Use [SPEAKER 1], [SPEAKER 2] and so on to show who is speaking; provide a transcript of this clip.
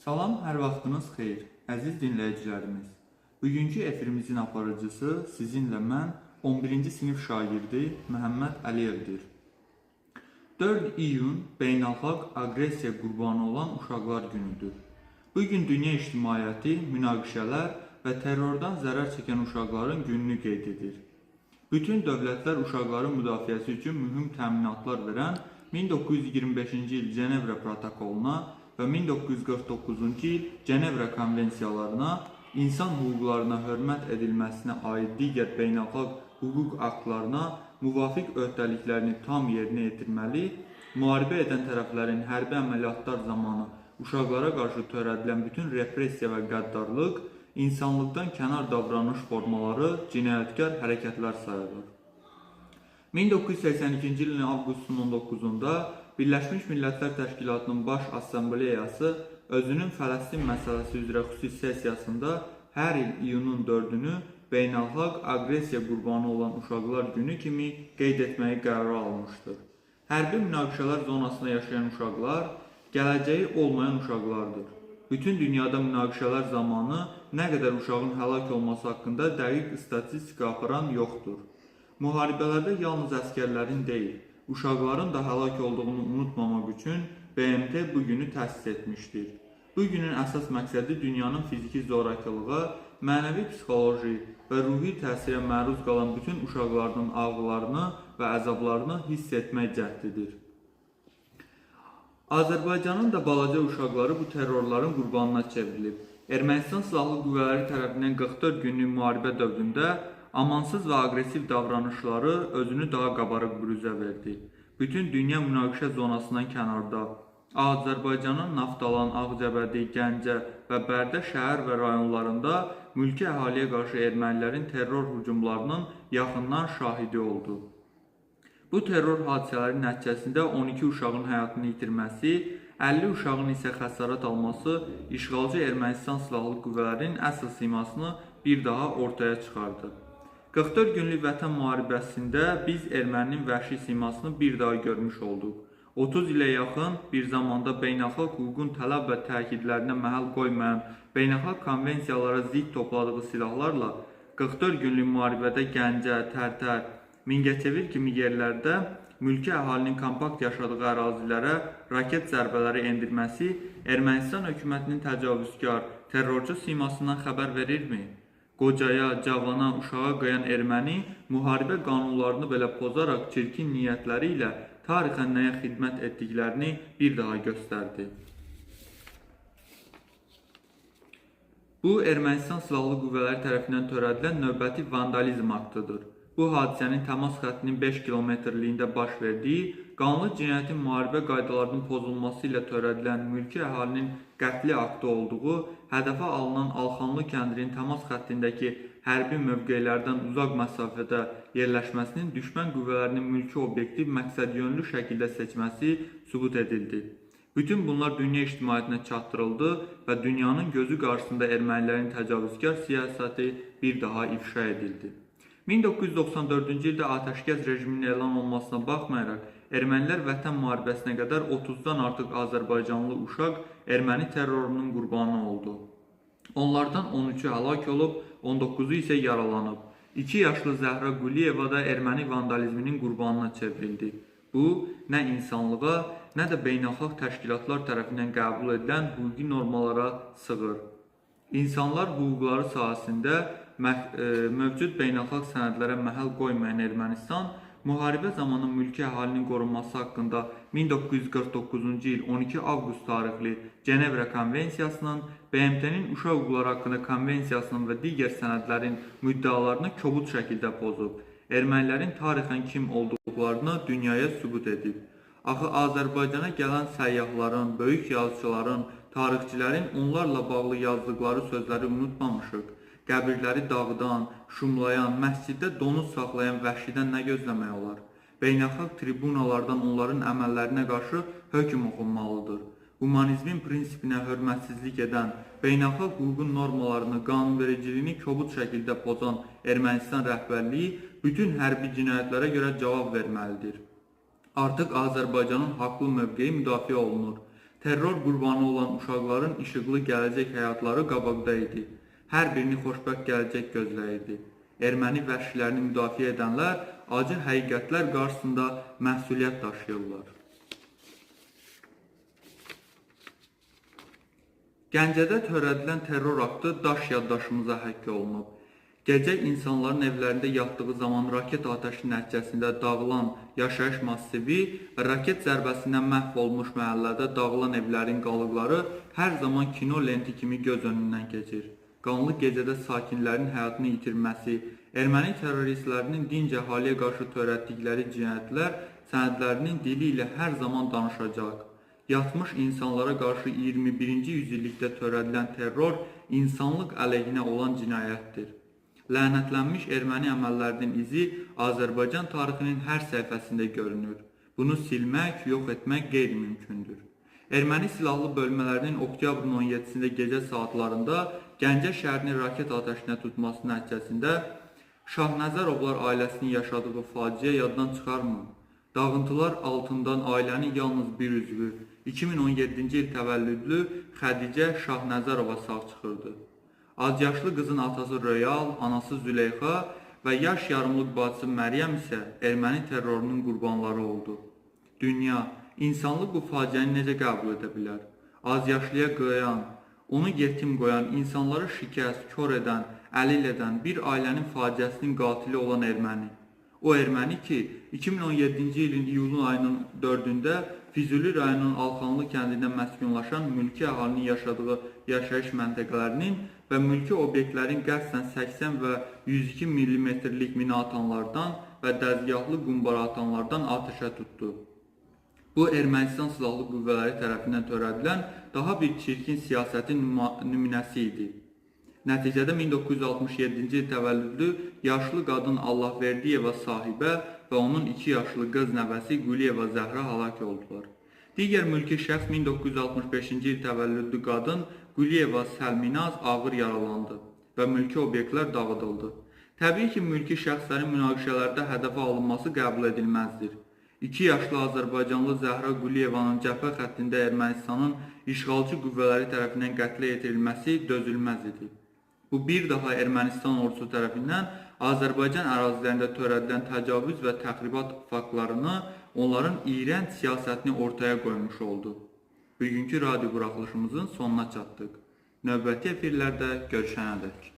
[SPEAKER 1] Salam, hər vaxtınız xeyir, əziz dinləyicilərimiz. Bugünkü efirimizin aparıcısı sizinlə mən 11-ci sinif şagirdi Məhəmməd Əliyevdir. 4 iyun beynəlxalq aqressiya qurbanı olan uşaqlar günüdür. Bugün dünya ictimaiyyəti münaqişələr və terrordan zərər çəkən uşaqların gününü qeyd edir. Bütün dövlətlər uşaqların müdafiəsi üçün mühüm təminatlar verən 1925-ci il Cenevra protokoluna və 1949-cu il Cenevra konvensiyalarına, insan hüquqlarına hörmət edilməsinə aid digər beynəlxalq hüquq aktlarına müvafiq öhdəliklərini tam yerinə yetirməli, müharibə edən tərəflərin hərbi əməliyyatlar zamanı uşaqlara qarşı törədilən bütün repressiya və qəddarlıq, insanlıqdan kənar davranış formaları cinayətkar hərəkətlər sayılır. 1982-ci ilin avqustun 19-da Birləşmiş Millətlər Təşkilatının Baş Assambleyası özünün Fələstin məsələsi üzrə xüsusi sessiyasında hər il iyunun 4-ünü beynəlxalq aqressiya qurbanı olan uşaqlar günü kimi qeyd etməyi qərar almışdır. Hərbi münaqişələr zonasında yaşayan uşaqlar gələcəyi olmayan uşaqlardır. Bütün dünyada münaqişələr zamanı nə qədər uşağın həlak olması haqqında dəqiq statistika aparan yoxdur. Müharibələrdə yalnız əskərlərin deyil, uşaqların da həlak olduğunu unutmamaq üçün BMT bu günü təsis etmişdir. Bu günün əsas məqsədi dünyanın fiziki zorakılığa, mənəvi psixoloji və ruhi təsirə məruz qalan bütün uşaqlarının ağrılarını və əzablarını hiss etmək cəhdidir. Azərbaycanın da balaca uşaqları bu terrorların qurbanına çevrilib. Ermənistan Silahlı Qüvvələri tərəfindən 44 günlük müharibə dövründə amansız və aqressiv davranışları özünü daha qabarıq bürüzə verdi. Bütün dünya münaqişə zonasından kənarda, Azərbaycanın Naftalan, Ağcabədi, Gəncə və Bərdə şəhər və rayonlarında mülki əhaliyə qarşı ermənilərin terror hücumlarının yaxından şahidi oldu. Bu terror hadisələri nəticəsində 12 uşağın həyatını itirməsi, 50 uşağın isə xəsarət alması işğalcı Ermənistan Silahlı Qüvvələrinin əsl simasını bir daha ortaya çıxardı. 44 günlük vətən müharibəsində biz erməninin vəhşi simasını bir daha görmüş olduq. 30 ilə yaxın bir zamanda beynəlxalq hüququn tələb və təkidlərinə məhəl qoymayan beynəlxalq konvensiyalara zidd topladığı silahlarla 44 günlük müharibədə Gəncə, Tərtər, Mingəçevir kimi yerlərdə mülki əhalinin kompakt yaşadığı ərazilərə raket zərbələri endirməsi Ermənistan hökumətinin təcavüzkar, terrorcu simasından xəbər verirmi? Qocaya, cavana, uşağa qayan erməni müharibə qanunlarını belə pozaraq çirkin niyyətləri ilə tarixən nəyə xidmət etdiklərini bir daha göstərdi. Bu, Ermənistan Silahlı Qüvvələri tərəfindən törədilən növbəti vandalizm aktıdır. Bu hadisənin təmas xəttinin 5 kilometrliyində baş verdiyi, qanlı cinayətin müharibə qaydalarının pozulması ilə törədilən mülki əhalinin qətli aktı olduğu, hədəfə alınan Alxanlı kəndinin təmas xəttindəki hərbi mövqelərdən uzaq məsafədə yerləşməsinin düşmən qüvvələrinin mülki obyekti məqsədyönlü şəkildə seçməsi sübut edildi. Bütün bunlar dünya ictimaiyyətinə çatdırıldı və dünyanın gözü qarşısında ermənilərin təcavüzkar siyasəti bir daha ifşa edildi. 1994-cü ildə atəşkəs rejiminin elan olmasına baxmayaraq, ermənilər vətən müharibəsinə qədər 30-dan artıq azərbaycanlı uşaq erməni terrorunun qurbanı oldu. Onlardan 13-ü həlak olub, 19-u isə yaralanıb. 2 yaşlı Zəhra Quliyeva da erməni vandalizminin qurbanına çevrildi. Bu, nə insanlığa, nə də beynəlxalq təşkilatlar tərəfindən qəbul edilən hüquqi normalara sığır. İnsanlar hüquqları sahəsində mövcud beynəlxalq sənədlərə məhəl qoymayan Ermənistan, müharibə zamanı mülki əhalinin qorunması haqqında 1949-cu il 12 avqust tarixli Cenevra konvensiyasının, BMT-nin uşaq hüquqları haqqında konvensiyasının və digər sənədlərin müddəalarını kobud şəkildə pozub, ermənilərin tarixən kim olduqlarını dünyaya sübut edib. Axı Azərbaycana gələn səyyahların, böyük yazıçıların, tarixçilərin onlarla bağlı yazdıqları sözləri unutmamışıq. Qəbirləri dağıdan, şumlayan, məsciddə donuz saxlayan vəhşidən nə gözləmək olar? Beynəlxalq tribunalardan onların əməllərinə qarşı hökm oxunmalıdır. Humanizmin prinsipinə hörmətsizlik edən, beynəlxalq hüququn normalarını, qanunvericiliyini kobud şəkildə pozan Ermənistan rəhbərliyi bütün hərbi cinayətlərə görə cavab verməlidir. Artıq Azərbaycanın haqlı mövqeyi müdafiə olunur. Terror qurbanı olan uşaqların işıqlı gələcək həyatları qabaqda idi. Hər birini xoşbəxt gələcək gözləyirdi. Erməni vəhşilərini müdafiə edənlər acı həqiqətlər qarşısında məsuliyyət daşıyırlar. Gəncədə törədilən terror aktı daş yaddaşımıza həkk olunub. Gecə insanların evlərində yatdığı zaman raket atəşi nəticəsində dağılan yaşayış massivi və raket zərbəsindən məhv olmuş məhəllədə dağılan evlərin qalıqları hər zaman kino lenti kimi göz önündən keçir. Qanlı gecədə sakinlərin həyatını itirməsi, erməni terroristlərinin dinc əhaliyə qarşı törətdikləri cinayətlər sənədlərinin dili ilə hər zaman danışacaq. Yatmış insanlara qarşı 21-ci yüzillikdə törədilən terror insanlıq əleyhinə olan cinayətdir. Lənətlənmiş erməni əməllərinin izi Azərbaycan tarixinin hər səhifəsində görünür. Bunu silmək, yox etmək qeyri-mümkündür. Erməni silahlı bölmələrinin oktyabrın 17-sində gecə saatlarında Gəncə şəhərini raket atəşinə tutması nəticəsində Şahnəzərovlar ailəsinin yaşadığı faciə yaddan çıxarmı? Dağıntılar altından ailənin yalnız bir üzvü, 2017-ci il təvəllüdlü Xədicə Şahnəzərova sağ çıxırdı. Azyaşlı qızın atası Royal, anası Züleyxa və yaş yarımlıq bacısı Məryəm isə erməni terrorunun qurbanları oldu. Dünya, insanlıq bu faciəni necə qəbul edə bilər? Azyaşlıya qıyan, onu yetim qoyan, insanları şikəst, kör edən, əlil edən bir ailənin faciəsinin qatili olan erməni. O erməni ki, 2017-ci ilin iyulun ayının 4-də Füzuli rayonunun Alxanlı kəndində məskunlaşan mülki əhalinin yaşadığı yaşayış məntəqələrinin və mülki obyektlərin qəsdən 80 və 102 mm-lik mina atanlardan və dəzgahlı qumbara atanlardan atəşə tutdu. Bu, Ermənistan Silahlı Qüvvələri tərəfindən törədilən daha bir çirkin siyasətin nümunəsi idi. Nəticədə 1967-ci il təvəllüdlü yaşlı qadın Allahverdiyeva sahibə və onun 2 yaşlı qız nəvəsi Quliyeva Zəhra həlak oldular. Digər mülki şəxs 1965-ci il təvəllüdlü qadın Quliyeva Səlminaz ağır yaralandı və mülki obyektlər dağıdıldı. Təbii ki, mülki şəxslərin münaqişələrdə hədəfə alınması qəbul edilməzdir. 2 yaşlı Azərbaycanlı Zəhra Quliyevanın cəbhə xəttində Ermənistanın işğalçı qüvvələri tərəfindən qətlə yetirilməsi dözülməz idi. Bu, bir daha Ermənistan ordusu tərəfindən Azərbaycan ərazilərində törədilən təcavüz və təxribat faktlarını, onların iyrənc siyasətini ortaya qoymuş oldu. Bugünkü radio buraxılışımızın sonuna çatdıq. Növbəti efirlərdə görüşənədək.